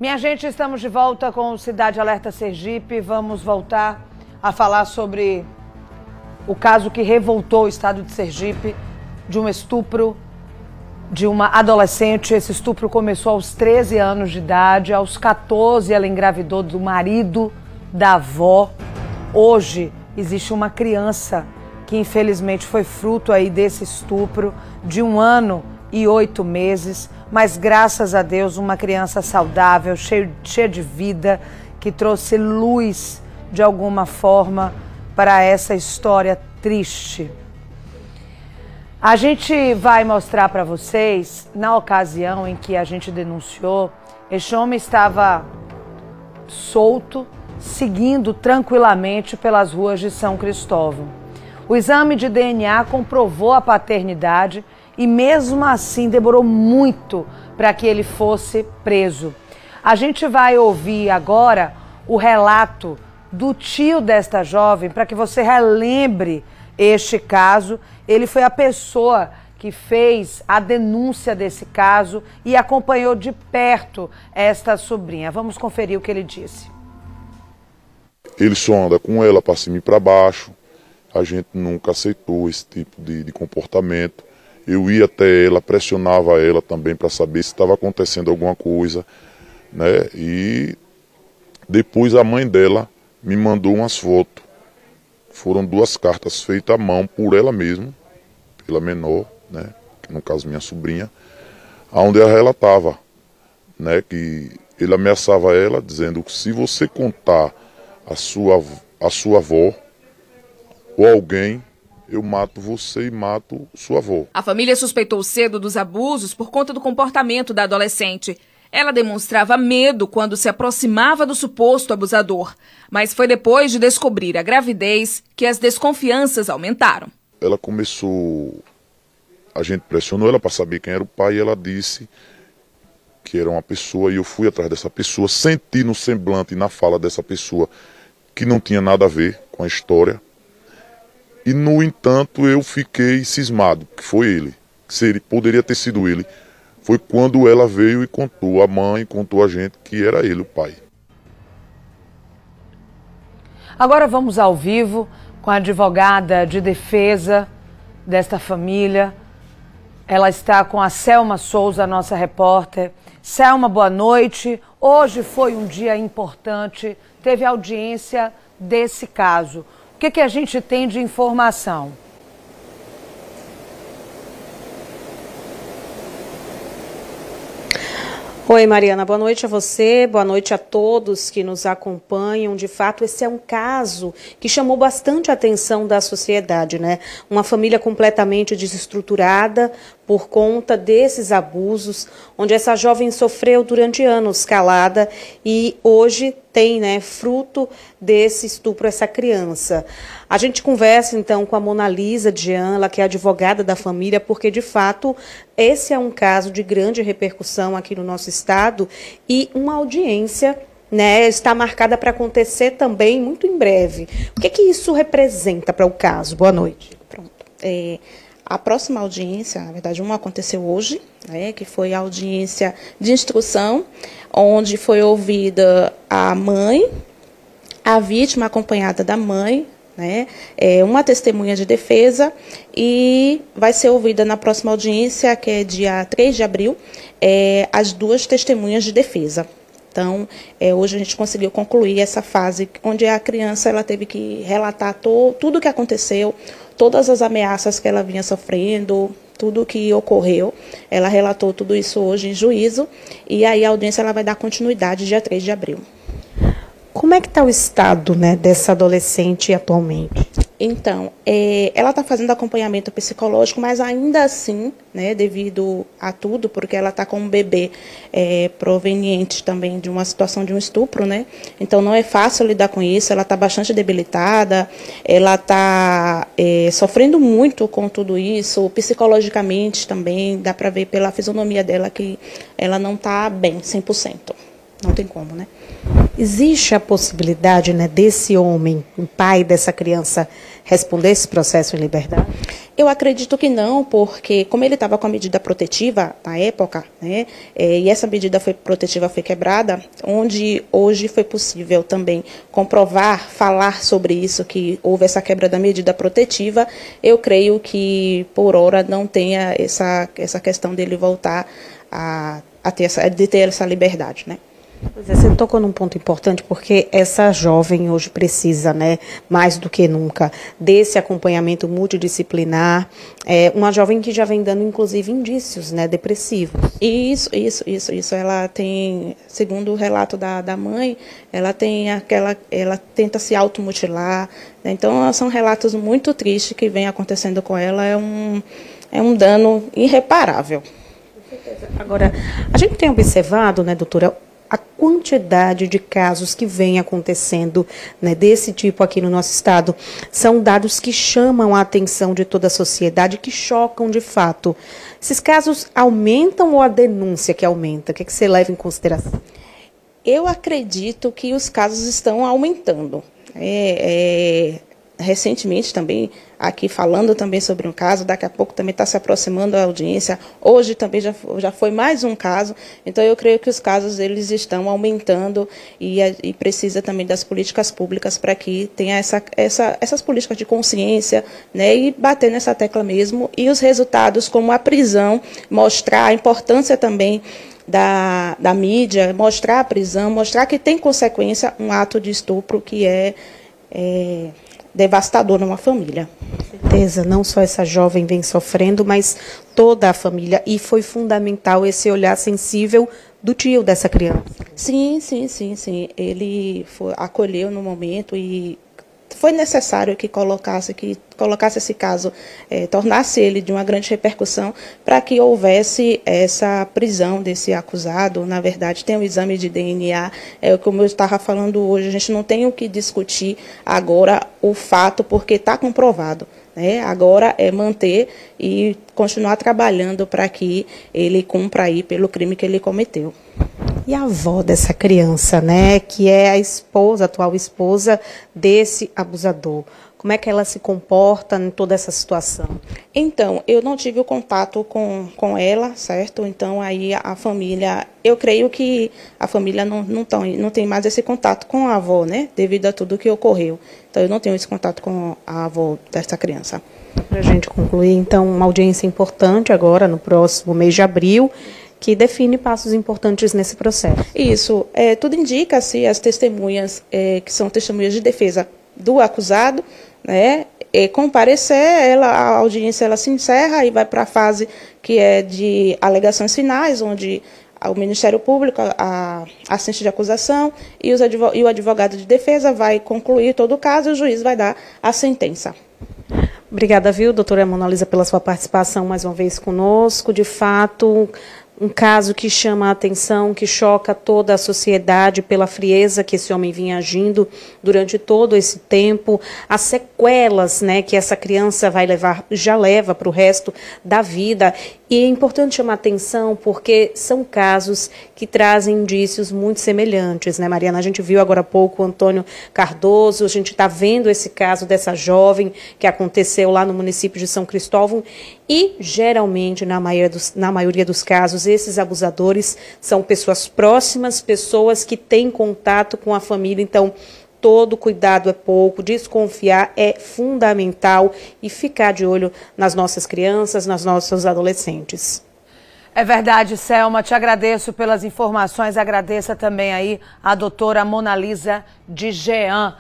Minha gente, estamos de volta com o Cidade Alerta Sergipe. Vamos voltar a falar sobre o caso que revoltou o estado de Sergipe, de um estupro de uma adolescente. Esse estupro começou aos 13 anos de idade, aos 14 ela engravidou do marido da avó. Hoje existe uma criança que infelizmente foi fruto aí desse estupro, de 1 ano e 8 meses, mas graças a Deus uma criança saudável, cheia de vida, que trouxe luz de alguma forma para essa história triste. A gente vai mostrar para vocês, na ocasião em que a gente denunciou, este homem estava solto, seguindo tranquilamente pelas ruas de São Cristóvão. O exame de DNA comprovou a paternidade e mesmo assim demorou muito para que ele fosse preso. A gente vai ouvir agora o relato do tio desta jovem para que você relembre este caso. Ele foi a pessoa que fez a denúncia desse caso e acompanhou de perto esta sobrinha. Vamos conferir o que ele disse. Ele só anda com ela para cima e para baixo. A gente nunca aceitou esse tipo de comportamento. Eu ia até ela, pressionava ela também para saber se estava acontecendo alguma coisa, né? E depois a mãe dela me mandou umas fotos. Foram 2 cartas feitas à mão por ela mesma, pela menor, né? No caso minha sobrinha, onde ela relatava, né? Que ele ameaçava ela dizendo que se você contar a sua avó ou alguém, eu mato você e mato sua avó. A família suspeitou cedo dos abusos por conta do comportamento da adolescente. Ela demonstrava medo quando se aproximava do suposto abusador. Mas foi depois de descobrir a gravidez que as desconfianças aumentaram. Ela começou... A gente pressionou ela para saber quem era o pai e ela disse que era uma pessoa, e eu fui atrás dessa pessoa, senti no semblante e na fala dessa pessoa que não tinha nada a ver com a história. E, no entanto, eu fiquei cismado, que foi ele, que poderia ter sido ele. Foi quando ela veio e contou, a mãe contou a gente que era ele, o pai. Agora vamos ao vivo com a advogada de defesa desta família. Ela está com a Selma Souza, nossa repórter. Selma, boa noite. Hoje foi um dia importante, teve audiência desse caso. O que a gente tem de informação? Oi, Mariana, boa noite a você, boa noite a todos que nos acompanham. De fato, esse é um caso que chamou bastante a atenção da sociedade, né? Uma família completamente desestruturada por conta desses abusos, onde essa jovem sofreu durante anos calada e hoje tem, né, fruto desse estupro essa criança. A gente conversa então com a Mona Lisa Jean, ela que é advogada da família, porque de fato esse é um caso de grande repercussão aqui no nosso estado e uma audiência, né, está marcada para acontecer também muito em breve. O que isso representa para o caso? Boa noite. Pronto. A próxima audiência, na verdade, uma aconteceu hoje, né, que foi a audiência de instrução, onde foi ouvida a mãe, a vítima acompanhada da mãe, né, uma testemunha de defesa, e vai ser ouvida na próxima audiência, que é dia 3 de abril, as 2 testemunhas de defesa. Então, hoje a gente conseguiu concluir essa fase, onde a criança ela teve que relatar tudo o que aconteceu, todas as ameaças que ela vinha sofrendo, tudo o que ocorreu. Ela relatou tudo isso hoje em juízo, e aí a audiência ela vai dar continuidade dia 3 de abril. Como é que está o estado, né, dessa adolescente atualmente? Então, ela está fazendo acompanhamento psicológico, mas ainda assim, né, devido a tudo, porque ela está com um bebê proveniente também de uma situação de um estupro, né? Então não é fácil lidar com isso, ela está bastante debilitada, ela está sofrendo muito com tudo isso, psicologicamente também, dá para ver pela fisionomia dela que ela não está bem, 100%. Não tem como, né? Existe a possibilidade, né, desse homem, o pai dessa criança, responder esse processo em liberdade? Eu acredito que não, porque como ele estava com a medida protetiva na época, né, e essa medida protetiva foi quebrada, onde hoje foi possível também comprovar, falar sobre isso, que houve essa quebra da medida protetiva, eu creio que por hora não tenha essa questão dele voltar de ter essa liberdade, né? Pois é, você tocou num ponto importante, porque essa jovem hoje precisa, né, mais do que nunca, desse acompanhamento multidisciplinar, uma jovem que já vem dando, inclusive, indícios, né, depressivos. Isso. Ela tem, segundo o relato da mãe, ela tenta se automutilar, né? Então, são relatos muito tristes que vem acontecendo com ela, é um dano irreparável. Agora, a gente tem observado, né, doutora, a quantidade de casos que vem acontecendo, né, desse tipo aqui no nosso estado, são dados que chamam a atenção de toda a sociedade, que chocam de fato. Esses casos aumentam ou a denúncia que aumenta? O que você leva em consideração? Eu acredito que os casos estão aumentando. Recentemente também, aqui falando também sobre um caso, daqui a pouco também está se aproximando a audiência, hoje também já foi mais um caso, então eu creio que os casos eles estão aumentando e precisa também das políticas públicas para que tenha essas políticas de consciência, né, e bater nessa tecla mesmo, e os resultados como a prisão, mostrar a importância também da mídia, mostrar a prisão, mostrar que tem consequência um ato de estupro que é devastador numa família. Com certeza, não só essa jovem vem sofrendo, mas toda a família. E foi fundamental esse olhar sensível do tio dessa criança. Sim. Ele acolheu no momento e foi necessário que colocasse esse caso, tornasse ele de uma grande repercussão para que houvesse essa prisão desse acusado. Na verdade, tem um exame de DNA, como eu estava falando hoje, a gente não tem o que discutir agora o fato, porque está comprovado. Né? Agora é manter e continuar trabalhando para que ele cumpra aí pelo crime que ele cometeu. E a avó dessa criança, né, que é a esposa, a atual esposa desse abusador, como é que ela se comporta em toda essa situação? Então, eu não tive o contato com ela, certo? Então, aí a família, eu creio que a família não tem mais esse contato com a avó, né, devido a tudo que ocorreu. Então, eu não tenho esse contato com a avó dessa criança. Para a gente concluir, então, uma audiência importante agora, no próximo mês de abril, que define passos importantes nesse processo. Isso. Tudo indica se as testemunhas, que são testemunhas de defesa do acusado, né, comparecer, a audiência ela se encerra e vai para a fase que é de alegações finais, onde o Ministério Público, a assistente de acusação e o advogado de defesa vai concluir todo o caso e o juiz vai dar a sentença. Obrigada, viu, doutora Mona Lisa, pela sua participação mais uma vez conosco. De fato, um caso que chama a atenção, que choca toda a sociedade pela frieza que esse homem vinha agindo durante todo esse tempo, as sequelas, né, que essa criança vai levar, já leva para o resto da vida. E é importante chamar a atenção porque são casos que trazem indícios muito semelhantes, né, Mariana? A gente viu agora há pouco o Antônio Cardoso, a gente está vendo esse caso dessa jovem que aconteceu lá no município de São Cristóvão e, geralmente, na maioria dos casos, esses abusadores são pessoas próximas, pessoas que têm contato com a família, então todo cuidado é pouco, desconfiar é fundamental e ficar de olho nas nossas crianças, nas nossas adolescentes. É verdade, Selma, te agradeço pelas informações, agradeça também aí a doutora Mona Lisa de Jean.